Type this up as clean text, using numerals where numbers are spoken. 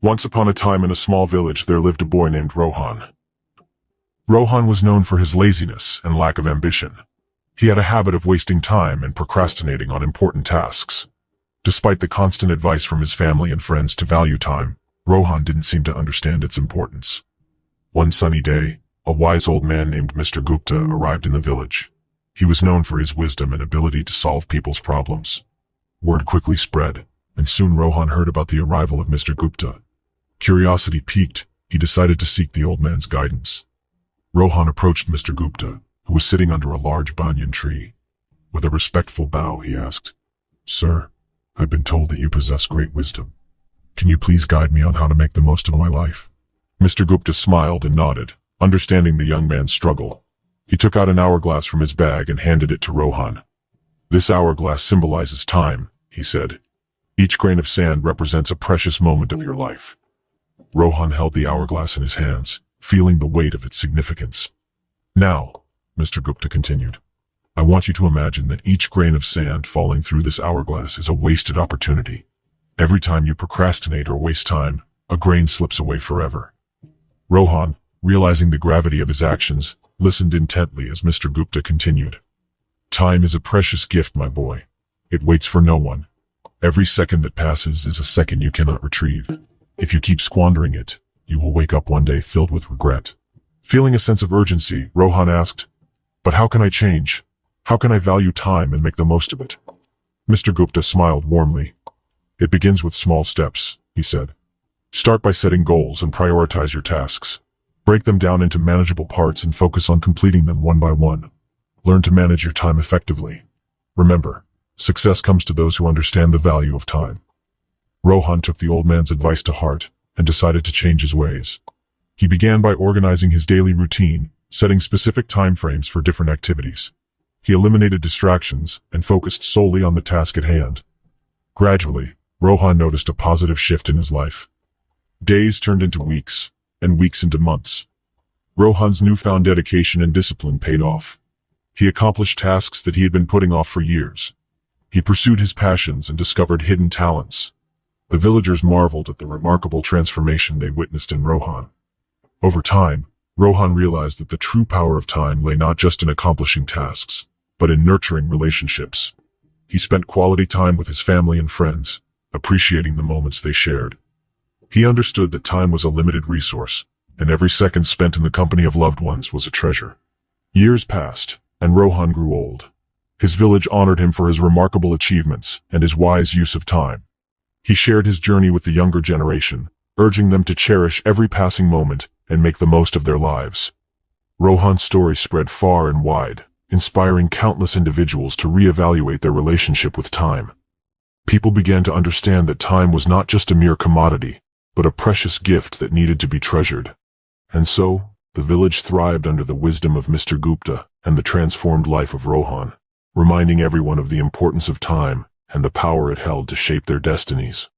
Once upon a time in a small village there lived a boy named Rohan. Rohan was known for his laziness and lack of ambition. He had a habit of wasting time and procrastinating on important tasks. Despite the constant advice from his family and friends to value time, Rohan didn't seem to understand its importance. One sunny day, a wise old man named Mr. Gupta arrived in the village. He was known for his wisdom and ability to solve people's problems. Word quickly spread, and soon Rohan heard about the arrival of Mr. Gupta. Curiosity piqued, he decided to seek the old man's guidance. Rohan approached Mr. Gupta, who was sitting under a large banyan tree. With a respectful bow, he asked, "Sir, I've been told that you possess great wisdom. Can you please guide me on how to make the most of my life?" Mr. Gupta smiled and nodded, understanding the young man's struggle. He took out an hourglass from his bag and handed it to Rohan. "This hourglass symbolizes time," he said. "Each grain of sand represents a precious moment of your life." Rohan held the hourglass in his hands, feeling the weight of its significance. "Now," Mr. Gupta continued, "I want you to imagine that each grain of sand falling through this hourglass is a wasted opportunity. Every time you procrastinate or waste time, a grain slips away forever." Rohan, realizing the gravity of his actions, listened intently as Mr. Gupta continued. "Time is a precious gift, my boy. It waits for no one. Every second that passes is a second you cannot retrieve. If you keep squandering it, you will wake up one day filled with regret." Feeling a sense of urgency, Rohan asked, "But how can I change? How can I value time and make the most of it?" Mr. Gupta smiled warmly. "It begins with small steps," he said. "Start by setting goals and prioritize your tasks. Break them down into manageable parts and focus on completing them one by one. Learn to manage your time effectively. Remember, success comes to those who understand the value of time." Rohan took the old man's advice to heart and decided to change his ways. He began by organizing his daily routine, setting specific time frames for different activities. He eliminated distractions and focused solely on the task at hand. Gradually, Rohan noticed a positive shift in his life. Days turned into weeks, and weeks into months. Rohan's newfound dedication and discipline paid off. He accomplished tasks that he had been putting off for years. He pursued his passions and discovered hidden talents. The villagers marveled at the remarkable transformation they witnessed in Rohan. Over time, Rohan realized that the true power of time lay not just in accomplishing tasks, but in nurturing relationships. He spent quality time with his family and friends, appreciating the moments they shared. He understood that time was a limited resource, and every second spent in the company of loved ones was a treasure. Years passed, and Rohan grew old. His village honored him for his remarkable achievements and his wise use of time. He shared his journey with the younger generation, urging them to cherish every passing moment and make the most of their lives. Rohan's story spread far and wide, inspiring countless individuals to reevaluate their relationship with time. People began to understand that time was not just a mere commodity, but a precious gift that needed to be treasured. And so, the village thrived under the wisdom of Mr. Gupta and the transformed life of Rohan, reminding everyone of the importance of time and the power it held to shape their destinies.